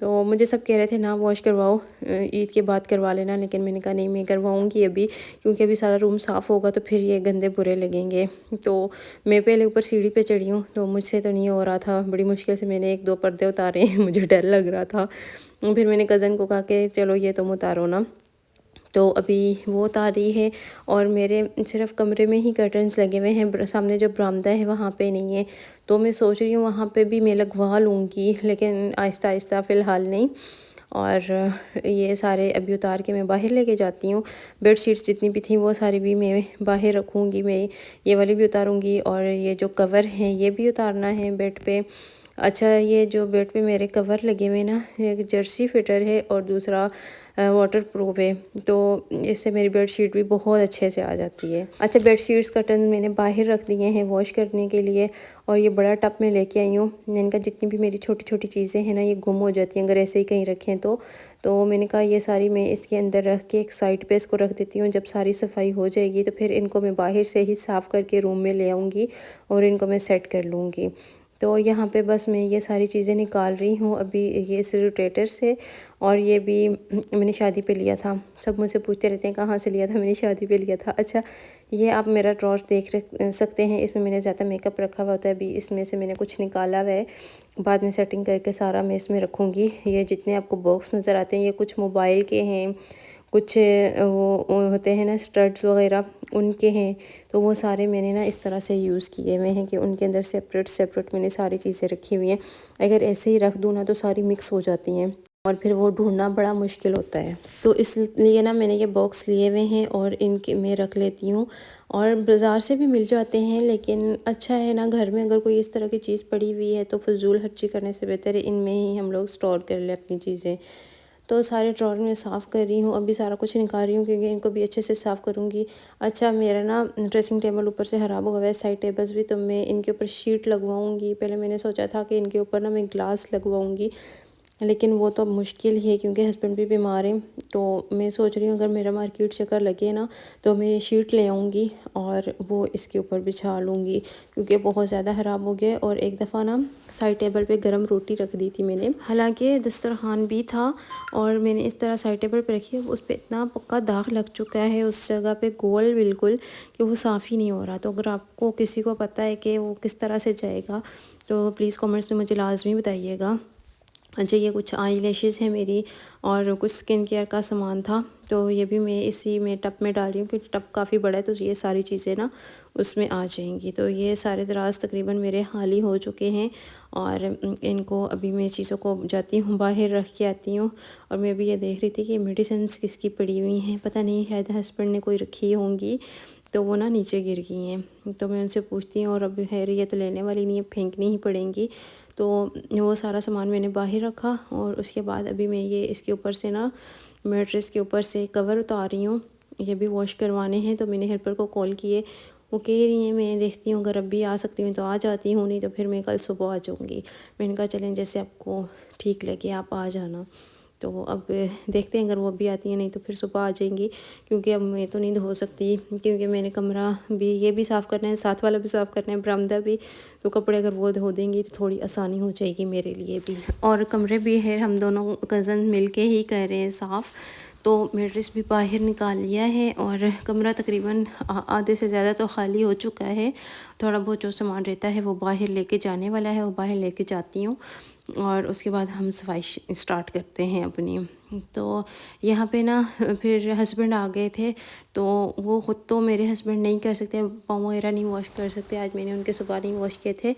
تو مجھے سب کہہ رہے تھے نا واش کرواؤ، عید کے بعد کروا لینا، لیکن میں نے کہا نہیں میں کرواؤں گی ابھی، کیونکہ ابھی سارا روم صاف ہوگا تو پھر یہ گندے برے لگیں گے۔ تو میں پہلے اوپر سیڑھی پہ چڑھی ہوں، تو مجھ سے تو نہیں ہو رہا تھا، بڑی مشکل سے میں نے ایک دو پردے اتارے ہیں، مجھے ڈر لگ رہا تھا۔ پھر میں نے کزن کو کہا کہ چلو یہ تم اتارو نا، تو ابھی وہ اتار رہی ہے۔ اور میرے صرف کمرے میں ہی کرٹنس لگے ہوئے ہیں، سامنے جو برآمدہ ہے وہاں پہ نہیں ہے، تو میں سوچ رہی ہوں وہاں پہ بھی میں لگوا لوں گی، لیکن آہستہ آہستہ فی الحال نہیں۔ اور یہ سارے ابھی اتار کے میں باہر لے کے جاتی ہوں۔ بیڈ شیٹس جتنی بھی تھیں وہ ساری بھی میں باہر رکھوں گی، میں یہ والی بھی اتاروں گی، اور یہ جو کور ہیں یہ بھی اتارنا ہے بیڈ پہ۔ اچھا یہ جو بیڈ پہ میرے کور لگے ہوئے نا، ایک جرسی فٹر ہے اور دوسرا واٹر پروف ہے، تو اس سے میری بیڈ شیٹ بھی بہت اچھے سے آ جاتی ہے۔ اچھا بیڈ شیٹس کرٹن میں نے باہر رکھ دیے ہیں واش کرنے کے لیے، اور یہ بڑا ٹب میں لے کے آئی ہوں۔ میں نے کہا جتنی بھی میری چھوٹی چھوٹی چیزیں ہیں نا یہ گم ہو جاتی ہیں اگر ایسے ہی کہیں رکھیں تو میں نے کہا یہ ساری میں اس کے اندر رکھ کے ایک سائڈ پہ اس کو رکھ دیتی ہوں، جب ساری صفائی ہو جائے گی تو پھر ان کو میں باہر سے ہی صاف کر کے روم میں لے آؤں گی اور ان کو میں سیٹ کر لوں گی۔ تو یہاں پہ بس میں یہ ساری چیزیں نکال رہی ہوں ابھی یہ اس روٹیٹر سے، اور یہ بھی میں نے شادی پہ لیا تھا۔ سب مجھ سے پوچھتے رہتے ہیں کہاں سے لیا تھا، میں نے شادی پہ لیا تھا۔ اچھا یہ آپ میرا ڈراور دیکھ سکتے ہیں، اس میں میں نے زیادہ میک اپ رکھا ہوا ہوتا ہے، ابھی اس میں سے میں نے کچھ نکالا ہوا ہے، بعد میں سیٹنگ کر کے سارا میں اس میں رکھوں گی۔ یہ جتنے آپ کو باکس نظر آتے ہیں یہ کچھ موبائل کے ہیں، کچھ وہ ہوتے ہیں نا اسٹڈس وغیرہ ان کے ہیں، تو وہ سارے میں نے نا اس طرح سے یوز کیے ہوئے ہیں کہ ان کے اندر سیپریٹ سیپریٹ میں نے ساری چیزیں رکھی ہوئی ہیں۔ اگر ایسے ہی رکھ دوں نا تو ساری مکس ہو جاتی ہیں اور پھر وہ ڈھونڈنا بڑا مشکل ہوتا ہے، تو اس لیے نا میں نے یہ باکس لیے ہوئے ہیں اور ان کے میں رکھ لیتی ہوں۔ اور بازار سے بھی مل جاتے ہیں، لیکن اچھا ہے نا گھر میں اگر کوئی اس طرح کی چیز پڑی ہوئی ہے تو فضول خرچی کرنے سے بہتر ہے ان میں ہی ہم لوگ سٹور کر لیں اپنی چیزیں۔ تو سارے ڈراور میں صاف کر رہی ہوں، ابھی سارا کچھ نکال رہی ہوں کیونکہ ان کو بھی اچھے سے صاف کروں گی۔ اچھا میرا نا ڈریسنگ ٹیبل اوپر سے خراب ہوا ہے، سائڈ ٹیبلز بھی، تو میں ان کے اوپر شیٹ لگواؤں گی۔ پہلے میں نے سوچا تھا کہ ان کے اوپر نا میں گلاس لگواؤں گی، لیکن وہ تو مشکل ہی ہے کیونکہ ہسبینڈ بھی بیمار ہیں، تو میں سوچ رہی ہوں اگر میرا مارکیٹ چکر لگے نا تو میں شیٹ لے آؤں گی اور وہ اس کے اوپر بچھا لوں گی، کیونکہ بہت زیادہ خراب ہو گیا۔ اور ایک دفعہ نا سائڈ ٹیبل پہ گرم روٹی رکھ دی تھی میں نے، حالانکہ دسترخوان بھی تھا اور میں نے اس طرح سائڈ ٹیبل پہ رکھی، اس پہ اتنا پکا داغ لگ چکا ہے اس جگہ پہ گول بالکل کہ وہ صاف ہی نہیں ہو رہا۔ تو اگر آپ کو کسی کو پتہ ہے کہ وہ کس طرح سے جائے گا تو پلیز کامنٹس میں مجھے لازمی بتائیے گا۔ اچھا یہ کچھ آئی لیشز ہے میری اور کچھ سکن کیئر کا سامان تھا، تو یہ بھی میں اسی میں ٹب میں ڈال رہی ہوں کیونکہ ٹب کافی بڑا ہے تو یہ ساری چیزیں نا اس میں آ جائیں گی۔ تو یہ سارے دراز تقریباً میرے خالی ہو چکے ہیں اور ان کو ابھی میں چیزوں کو جاتی ہوں باہر رکھ کے آتی ہوں۔ اور میں ابھی یہ دیکھ رہی تھی کہ میڈیسنس کس کی پڑی ہوئی ہیں، پتہ نہیں شاید ہسبینڈ نے کوئی رکھی ہوں گی تو وہ نا نیچے گر گئی ہیں، تو میں ان سے پوچھتی ہوں، اور اب خیر یہ تو لینے والی نہیں ہے، پھینکنی ہی پڑیں گی۔ تو وہ سارا سامان میں نے باہر رکھا اور اس کے بعد ابھی میں یہ اس کے اوپر سے نا میٹریس کے اوپر سے کور اتار رہی ہوں، یہ بھی واش کروانے ہیں۔ تو میں نے ہیلپر کو کال کیے، وہ کہہ رہی ہیں میں دیکھتی ہوں اگر اب بھی آ سکتی ہوں تو آ جاتی ہوں، نہیں تو پھر میں کل صبح آ جاؤں گی۔ میں نے کہا چلیں جیسے آپ کو ٹھیک لگے آپ آ جانا، تو اب دیکھتے ہیں اگر وہ بھی آتی ہیں، نہیں تو پھر صبح آ جائیں گی، کیونکہ اب میں تو نہیں دھو سکتی کیونکہ میں نے کمرہ بھی یہ بھی صاف کرنا ہے، ساتھ والا بھی صاف کرنا ہے، برآمدہ بھی، تو کپڑے اگر وہ دھو دیں گی تو تھوڑی آسانی ہو جائے گی میرے لیے بھی۔ اور کمرے بھی ہے ہم دونوں کزن مل کے ہی کر رہے ہیں صاف، تو میٹرس بھی باہر نکال لیا ہے اور کمرہ تقریباً آدھے سے زیادہ تو خالی ہو چکا ہے۔ تھوڑا بہت جو سامان رہتا ہے وہ باہر لے کے جانے والا ہے، وہ باہر لے کے جاتی ہوں اور اس کے بعد ہم صفائی اسٹارٹ کرتے ہیں اپنی۔ تو یہاں پہ نا پھر ہسبینڈ آ گئے تھے، تو وہ خود تو میرے ہسبینڈ نہیں کر سکتے، پاؤں وغیرہ نہیں واش کر سکتے، آج میں نے ان کے صبح نہیں واش کیے تھے،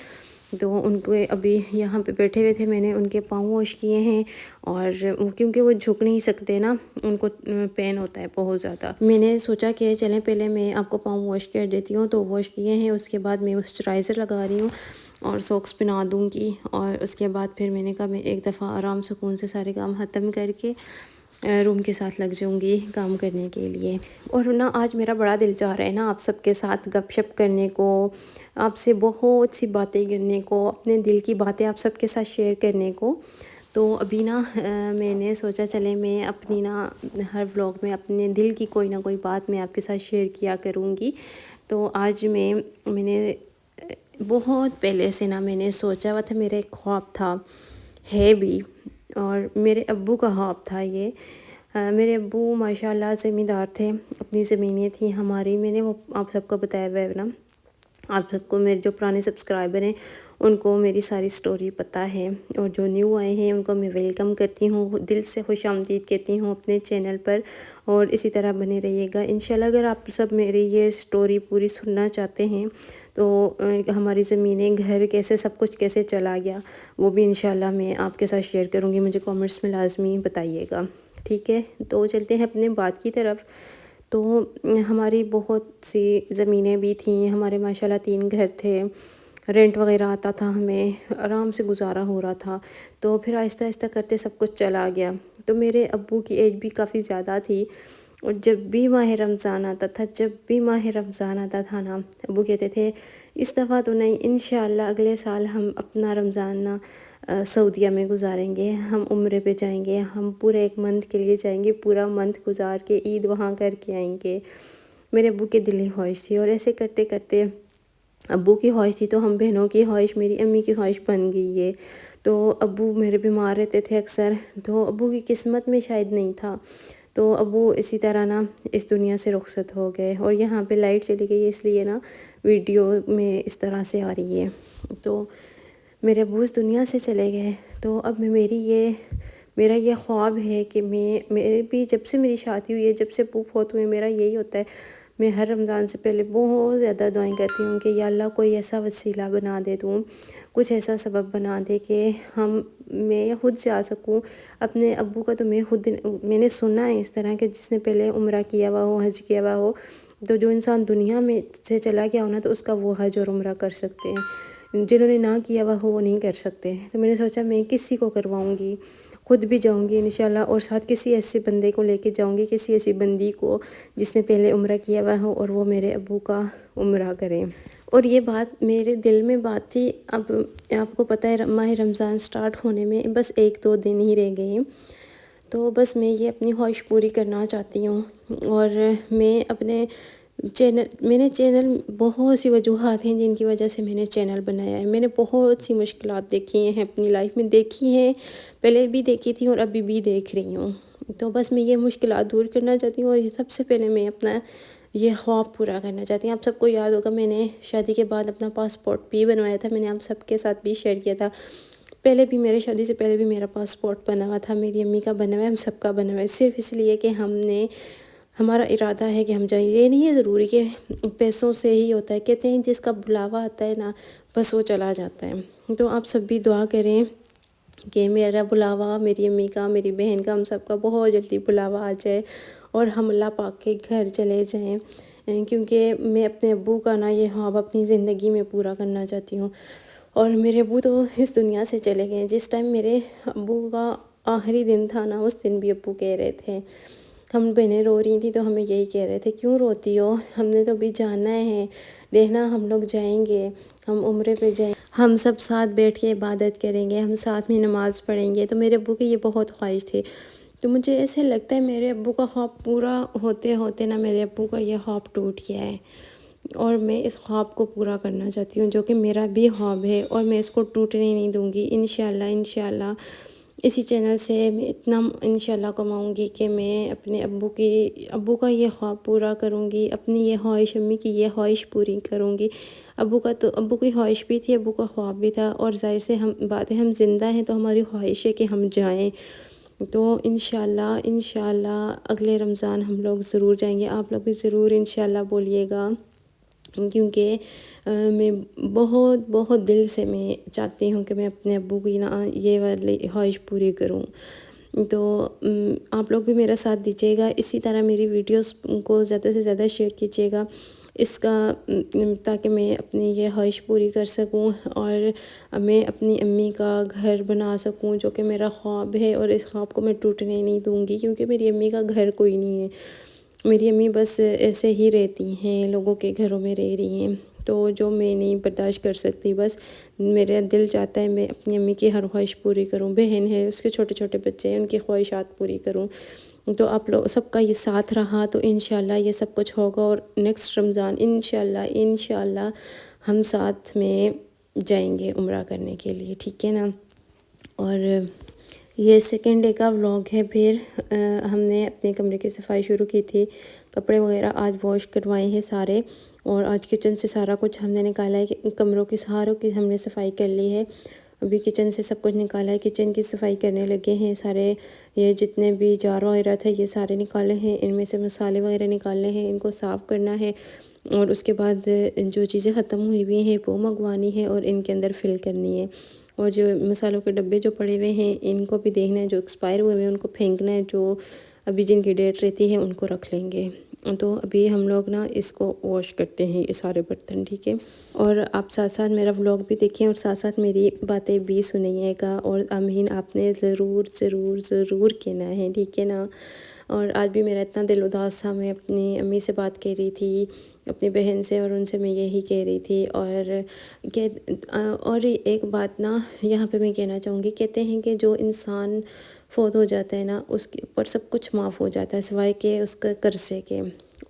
تو ان کو ابھی یہاں پہ بیٹھے ہوئے تھے، میں نے ان کے پاؤں واش کیے ہیں، اور کیونکہ وہ جھک نہیں سکتے نا، ان کو پین ہوتا ہے بہت زیادہ۔ میں نے سوچا کہ چلیں پہلے میں آپ کو پاؤں واش کر دیتی ہوں، تو واش کیے ہیں، اس کے بعد میں موئسچرائزر لگا رہی ہوں اور سوکس پہنا دوں گی، اور اس کے بعد پھر میں نے کہا میں ایک دفعہ آرام سکون سے سارے کام ختم کر کے روم کے ساتھ لگ جاؤں گی کام کرنے کے لیے۔ اور نا آج میرا بڑا دل چاہ رہا ہے نا آپ سب کے ساتھ گپ شپ کرنے کو، آپ سے بہت سی باتیں کرنے کو، اپنے دل کی باتیں آپ سب کے ساتھ شیئر کرنے کو۔ تو ابھی نا میں نے سوچا چلے میں اپنی نا ہر ولاگ میں اپنے دل کی کوئی نہ کوئی بات میں آپ کے ساتھ شیئر کیا کروں گی۔ تو آج میں نے بہت پہلے سے نا میں نے سوچا ہوا تھا، میرا ایک خواب تھا، ہے بھی، اور میرے ابو کا خواب تھا یہ۔ میرے ابو ماشاءاللہ زمیندار تھے، اپنی زمینیں تھیں ہماری، میں نے وہ آپ سب کو بتایا ہوا ہے نا، آپ سب کو میرے جو پرانے سبسکرائبر ہیں ان کو میری ساری سٹوری پتہ ہے، اور جو نیو آئے ہیں ان کو میں ویلکم کرتی ہوں، دل سے خوش آمدید کہتی ہوں اپنے چینل پر، اور اسی طرح بنے رہیے گا انشاءاللہ۔ اگر آپ سب میری یہ سٹوری پوری سننا چاہتے ہیں تو ہماری زمینیں، گھر کیسے، سب کچھ کیسے چلا گیا، وہ بھی انشاءاللہ میں آپ کے ساتھ شیئر کروں گی، مجھے کامنٹس میں لازمی بتائیے گا، ٹھیک ہے؟ تو چلتے ہیں اپنے بات کی طرف۔ تو ہماری بہت سی زمینیں بھی تھیں، ہمارے ماشاءاللہ 3 گھر تھے، رینٹ وغیرہ آتا تھا، ہمیں آرام سے گزارا ہو رہا تھا۔ تو پھر آہستہ آہستہ کرتے سب کچھ چلا گیا۔ تو میرے ابو کی ایج بھی کافی زیادہ تھی، اور جب بھی ماہ رمضان آتا تھا، جب بھی ماہ رمضان آتا تھا نا، ابو کہتے تھے اس دفعہ تو نہیں، انشاءاللہ اگلے سال ہم اپنا رمضان نا سعودیہ میں گزاریں گے، ہم عمرے پہ جائیں گے، ہم پورے 1 منتھ کے لیے جائیں گے، پورا منتھ گزار کے عید وہاں کر کے آئیں گے۔ میرے ابو کی دلی خواہش تھی، اور ایسے کرتے کرتے ابو کی خواہش تھی تو ہم بہنوں کی خواہش، میری امی کی خواہش بن گئی ہے۔ تو ابو میرے بیمار رہتے تھے اکثر، تو ابو کی قسمت میں شاید نہیں تھا، تو ابو اسی طرح نا اس دنیا سے رخصت ہو گئے، اور یہاں پہ لائٹ چلی گئی، اس لیے نا ویڈیو میں اس طرح سے آ رہی ہے۔ تو میرے ابو اس دنیا سے چلے گئے، تو اب میرا یہ خواب ہے کہ میرے بھی جب سے میری شادی ہوئی ہے، جب سے ابو فوت ہوئے، میرا یہی ہوتا ہے، میں ہر رمضان سے پہلے بہت زیادہ دعائیں کرتی ہوں کہ یا اللہ کوئی ایسا وسیلہ بنا دے، تو کچھ ایسا سبب بنا دے کہ میں خود جا سکوں اپنے ابو کا۔ تو میں نے سنا ہے اس طرح کہ جس نے پہلے عمرہ کیا ہوا ہو، حج کیا ہوا ہو، تو جو انسان دنیا میں سے چلا گیا ہونا تو اس کا وہ حج اور عمرہ کر سکتے ہیں، جنہوں نے نہ کیا ہوا ہو وہ نہیں کر سکتے۔ تو میں نے سوچا میں کسی کو کرواؤں گی، خود بھی جاؤں گی انشاءاللہ، اور ساتھ کسی ایسے بندے کو لے کے جاؤں گی، کسی ایسی بندی کو جس نے پہلے عمرہ کیا ہوا ہو، اور وہ میرے ابو کا عمرہ کریں۔ اور یہ بات میرے دل میں بات تھی۔ اب آپ کو پتہ ہے ماہ رمضان سٹارٹ ہونے میں بس 1-2 دن ہی رہ گئے ہیں، تو بس میں یہ اپنی خواہش پوری کرنا چاہتی ہوں۔ اور میں نے چینل، بہت سی وجوہات ہیں جن کی وجہ سے میں نے چینل بنایا ہے، میں نے بہت سی مشکلات دیکھی ہیں اپنی لائف میں، دیکھی ہیں، پہلے بھی دیکھی تھی اور ابھی بھی دیکھ رہی ہوں۔ تو بس میں یہ مشکلات دور کرنا چاہتی ہوں، اور یہ سب سے پہلے میں اپنا یہ خواب پورا کرنا چاہتی ہوں۔ آپ سب کو یاد ہوگا میں نے شادی کے بعد اپنا پاسپورٹ بھی بنوایا تھا، میں نے آپ سب کے ساتھ بھی شیئر کیا تھا، پہلے بھی میرے شادی سے پہلے بھی میرا پاسپورٹ بنا ہوا تھا، میری امی کا بنا ہوا ہے، ہم سب کا بنا ہوا ہے، صرف اس لیے کہ ہمارا ارادہ ہے کہ ہم جائیں۔ یہ نہیں ہے ضروری کہ پیسوں سے ہی ہوتا ہے، کہتے ہیں جس کا بلاوا آتا ہے نا بس وہ چلا جاتا ہے۔ تو آپ سب بھی دعا کریں کہ میرا بلاوا، میری امی کا، میری بہن کا، ہم سب کا بہت جلدی بلاوا آ جائے، اور ہم اللہ پاک کے گھر چلے جائیں، کیونکہ میں اپنے ابو کا نا یہ خواب اپنی زندگی میں پورا کرنا چاہتی ہوں۔ اور میرے ابو تو اس دنیا سے چلے گئے، جس ٹائم میرے ابو کا آخری دن تھا نا، اس دن بھی ابو کہہ رہے تھے، ہم بہنیں رو رہی تھیں تو ہمیں یہی کہہ رہے تھے کیوں روتی ہو، ہم نے تو ابھی جانا ہے، دیکھنا ہم لوگ جائیں گے، ہم عمرے پہ جائیں، ہم سب ساتھ بیٹھ کے عبادت کریں گے، ہم ساتھ میں نماز پڑھیں گے۔ تو میرے ابو کی یہ بہت خواہش تھی، تو مجھے ایسے لگتا ہے میرے ابو کا خواب پورا ہوتے ہوتے نا میرے ابو کا یہ خواب ٹوٹ گیا ہے، اور میں اس خواب کو پورا کرنا چاہتی ہوں جو کہ میرا بھی خواب ہے، اور میں اس کو ٹوٹنے نہیں دوں گی انشاءاللہ۔ اسی چینل سے میں اتنا انشاءاللہ کماؤں گی کہ میں اپنے ابو کا یہ خواب پورا کروں گی، اپنی یہ خواہش، امی کی یہ خواہش پوری کروں گی۔ ابو کی خواہش بھی تھی، ابو کا خواب بھی تھا، اور ظاہر سے بات ہے ہم زندہ ہیں تو ہماری خواہش ہے کہ ہم جائیں۔ تو انشاءاللہ اگلے رمضان ہم لوگ ضرور جائیں گے، آپ لوگ بھی ضرور انشاءاللہ بولیے گا، کیونکہ میں بہت دل سے میں چاہتی ہوں کہ میں اپنے ابو کی نا یہ والی خواہش پوری کروں۔ تو آپ لوگ بھی میرا ساتھ دیجیے گا، اسی طرح میری ویڈیوز کو زیادہ سے زیادہ شیئر کیجیے گا، تاکہ میں اپنی یہ خواہش پوری کر سکوں، اور میں اپنی امی کا گھر بنا سکوں جو کہ میرا خواب ہے، اور اس خواب کو میں ٹوٹنے نہیں دوں گی، کیونکہ میری امی کا گھر کوئی نہیں ہے، میری امی بس ایسے ہی رہتی ہیں، لوگوں کے گھروں میں رہ رہی ہیں، تو جو میں نہیں برداشت کر سکتی، بس میرا دل چاہتا ہے میں اپنی امی کی ہر خواہش پوری کروں، بہن ہے، اس کے چھوٹے چھوٹے بچے ہیں، ان کی خواہشات پوری کروں۔ تو آپ لوگ سب کا یہ ساتھ رہا تو انشاءاللہ یہ سب کچھ ہوگا، اور نیکسٹ رمضان انشاءاللہ ہم ساتھ میں جائیں گے عمرہ کرنے کے لیے، ٹھیک ہے نا؟ اور یہ سیکنڈ ڈے کا ولاگ ہے۔ پھر ہم نے اپنے کمرے کی صفائی شروع کی تھی، کپڑے وغیرہ آج واش کروائے ہیں سارے، اور آج کچن سے سارا کچھ ہم نے نکالا ہے، کہ کمروں کی ساروں کی ہم نے صفائی کر لی ہے۔ ابھی کچن سے سب کچھ نکالا ہے، کچن کی صفائی کرنے لگے ہیں سارے۔ یہ جتنے بھی جار وغیرہ تھے یہ سارے نکالے ہیں، ان میں سے مسالے وغیرہ نکالنے ہیں، ان کو صاف کرنا ہے، اور اس کے بعد جو چیزیں ختم ہوئی ہوئی ہیں وہ منگوانی ہے اور ان کے اندر فل کرنی ہے، اور جو مسالوں کے ڈبے جو پڑے ہوئے ہیں ان کو بھی دیکھنا ہے، جو ایکسپائر ہوئے ہوئے ہیں ان کو پھینکنا ہے، جو ابھی جن کی ڈیٹ رہتی ہے ان کو رکھ لیں گے۔ تو ابھی ہم لوگ نا اس کو واش کرتے ہیں یہ سارے برتن، ٹھیک ہے؟ اور آپ ساتھ ساتھ میرا ولاگ بھی دیکھیں اور ساتھ ساتھ میری باتیں بھی سنیے گا، اور آمین آپ نے ضرور ضرور ضرور کہنا ہے، ٹھیک ہے نا؟ اور آج بھی میرا اتنا دل اداس تھا، میں اپنی امی سے بات کر رہی تھی، اپنی بہن سے، اور ان سے میں یہی کہہ رہی تھی، اور ایک بات نا یہاں پہ میں کہنا چاہوں گی، کہتے ہیں کہ جو انسان فوت ہو جاتا ہے نا اس کے اوپر سب کچھ معاف ہو جاتا ہے سوائے کہ اس کا قرضے کے،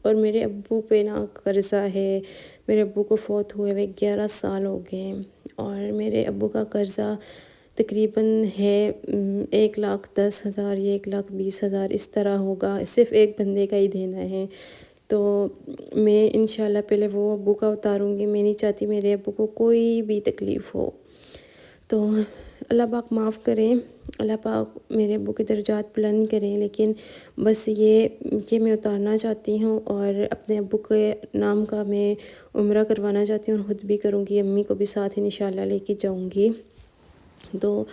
اور میرے ابو پہ نا قرضہ ہے۔ میرے ابو کو فوت ہوئے 11 سال ہو گئے ہیں، اور میرے ابو کا قرضہ تقریباً ہے 1,10,000 یا 1,20,000 اس طرح ہوگا، صرف ایک بندے کا ہی دینا ہے۔ تو میں انشاءاللہ پہلے وہ ابو کا اتاروں گی، میں نہیں چاہتی میرے ابو کو کوئی بھی تکلیف ہو، تو اللہ پاک معاف کریں، اللہ پاک میرے ابو کے درجات بلند کریں۔ لیکن بس یہ میں اتارنا چاہتی ہوں، اور اپنے ابو کے نام کا میں عمرہ کروانا چاہتی ہوں، اور خود بھی کروں گی، امی کو بھی ساتھ انشاءاللہ لے کے جاؤں گی۔ تو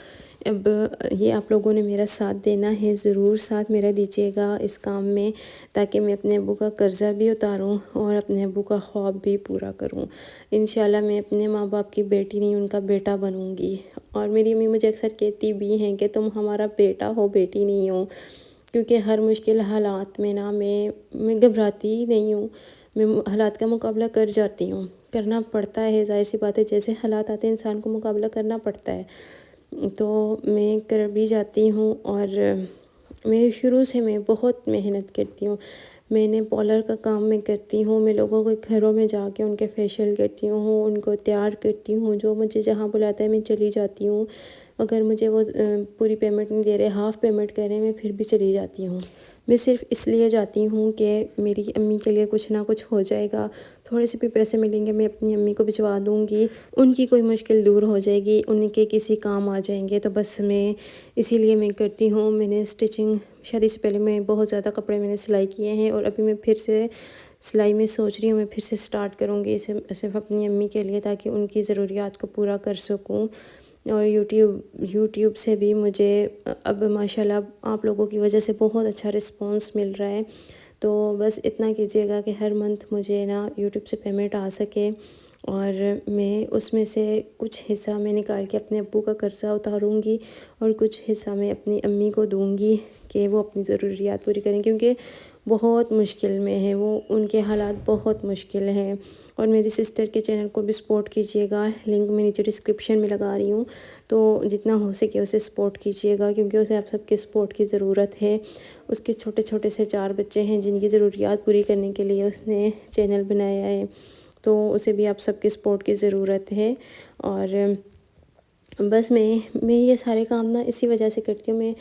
اب یہ آپ لوگوں نے میرا ساتھ دینا ہے، ضرور ساتھ میرا دیجیے گا اس کام میں، تاکہ میں اپنے ابو کا قرضہ بھی اتاروں اور اپنے ابو کا خواب بھی پورا کروں۔ انشاءاللہ میں اپنے ماں باپ کی بیٹی نہیں ان کا بیٹا بنوں گی، اور میری امی مجھے اکثر کہتی بھی ہیں کہ تم ہمارا بیٹا ہو، بیٹی نہیں ہو، کیونکہ ہر مشکل حالات میں نا میں گھبراتی ہی نہیں ہوں، میں حالات کا مقابلہ کر جاتی ہوں، کرنا پڑتا ہے، ظاہر سی بات ہے، جیسے حالات آتے ہیں انسان کو مقابلہ کرنا پڑتا ہے، تو میں کر بھی جاتی ہوں۔ اور میں شروع سے میں بہت محنت کرتی ہوں، میں نے پارلر کا کام میں کرتی ہوں، میں لوگوں کے گھروں میں جا کے ان کے فیشیل کرتی ہوں، ان کو تیار کرتی ہوں، جو مجھے جہاں بلاتا ہے میں چلی جاتی ہوں، اگر مجھے وہ پوری پیمنٹ نہیں دے رہے، ہاف پیمنٹ کر رہے ہیں، میں پھر بھی چلی جاتی ہوں۔ میں صرف اس لیے جاتی ہوں کہ میری امی کے لیے کچھ نہ کچھ ہو جائے گا، تھوڑے سے بھی پیسے ملیں گے میں اپنی امی کو بھجوا دوں گی، ان کی کوئی مشکل دور ہو جائے گی، ان کے کسی کام آ جائیں گے، تو بس میں اسی لیے میں کرتی ہوں۔ میں نے اسٹچنگ شادی سے پہلے میں بہت زیادہ کپڑے میں نے سلائی کیے ہیں، اور ابھی میں پھر سے سلائی میں سوچ رہی ہوں، میں پھر سے سٹارٹ کروں گی صرف اپنی امی کے لیے، تاکہ ان کی ضروریات کو پورا کر سکوں۔ اور یوٹیوب سے بھی مجھے اب ماشاءاللہ آپ لوگوں کی وجہ سے بہت اچھا رسپانس مل رہا ہے، تو بس اتنا کیجیے گا کہ ہر منتھ مجھے نا یوٹیوب سے پیمنٹ آ سکے، اور میں اس میں سے کچھ حصہ میں نکال کے اپنے ابو کا قرضہ اتاروں گی، اور کچھ حصہ میں اپنی امی کو دوں گی کہ وہ اپنی ضروریات پوری کریں، کیونکہ بہت مشکل میں ہیں وہ، ان کے حالات بہت مشکل ہیں۔ اور میری سسٹر کے چینل کو بھی سپورٹ کیجیے گا، لنک میں نیچے ڈسکرپشن میں لگا رہی ہوں، تو جتنا ہو سکے اسے سپورٹ کیجیے گا، کیونکہ اسے آپ سب کے سپورٹ کی ضرورت ہے۔ اس کے چھوٹے چھوٹے سے 4 بچے ہیں جن کی ضروریات پوری کرنے کے لیے اس نے چینل بنایا ہے، تو اسے بھی آپ سب کے سپورٹ کی ضرورت ہے۔ اور بس میں یہ سارے کام نا اسی وجہ سے کرتی ہوں، میں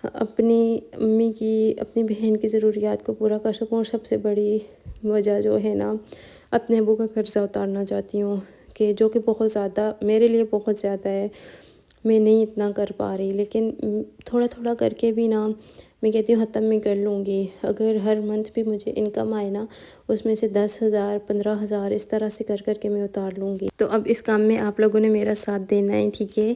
اپنی امی کی، اپنی بہن کی ضروریات کو پورا کر سکوں، اور سب سے بڑی وجہ جو ہے نا اپنے ابو کا قرضہ اتارنا چاہتی ہوں، کہ جو کہ بہت زیادہ میرے لیے بہت زیادہ ہے، میں نہیں اتنا کر پا رہی، لیکن تھوڑا تھوڑا کر کے بھی نا میں کہتی ہوں ختم میں کر لوں گی۔ اگر ہر منتھ بھی مجھے انکم آئے نا، اس میں سے 10,000 15,000 اس طرح سے کر کے میں اتار لوں گی۔ تو اب اس کام میں آپ لوگوں نے میرا ساتھ دینا ہے، ٹھیک ہے؟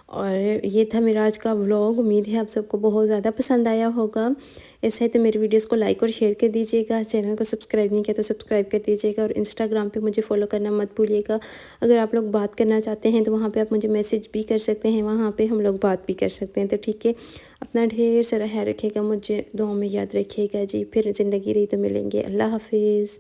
اور یہ تھا میرا آج کا ولاگ، امید ہے آپ سب کو بہت زیادہ پسند آیا ہوگا۔ ایسا ہے تو میری ویڈیوز کو لائک اور شیئر کر دیجیے گا، چینل کو سبسکرائب نہیں کیا تو سبسکرائب کر دیجیے گا، اور انسٹاگرام پہ مجھے فالو کرنا مت بھولیے گا۔ اگر آپ لوگ بات کرنا چاہتے ہیں تو وہاں پہ آپ مجھے میسیج بھی کر سکتے ہیں، وہاں پہ ہم لوگ بات بھی کر سکتے ہیں، تو ٹھیک ہے؟ اپنا ڈھیر سارا خیال رکھیے گا، مجھے دعاؤں میں یاد رکھیے گا جی، پھر زندگی رہی تو ملیں گے، اللہ حافظ۔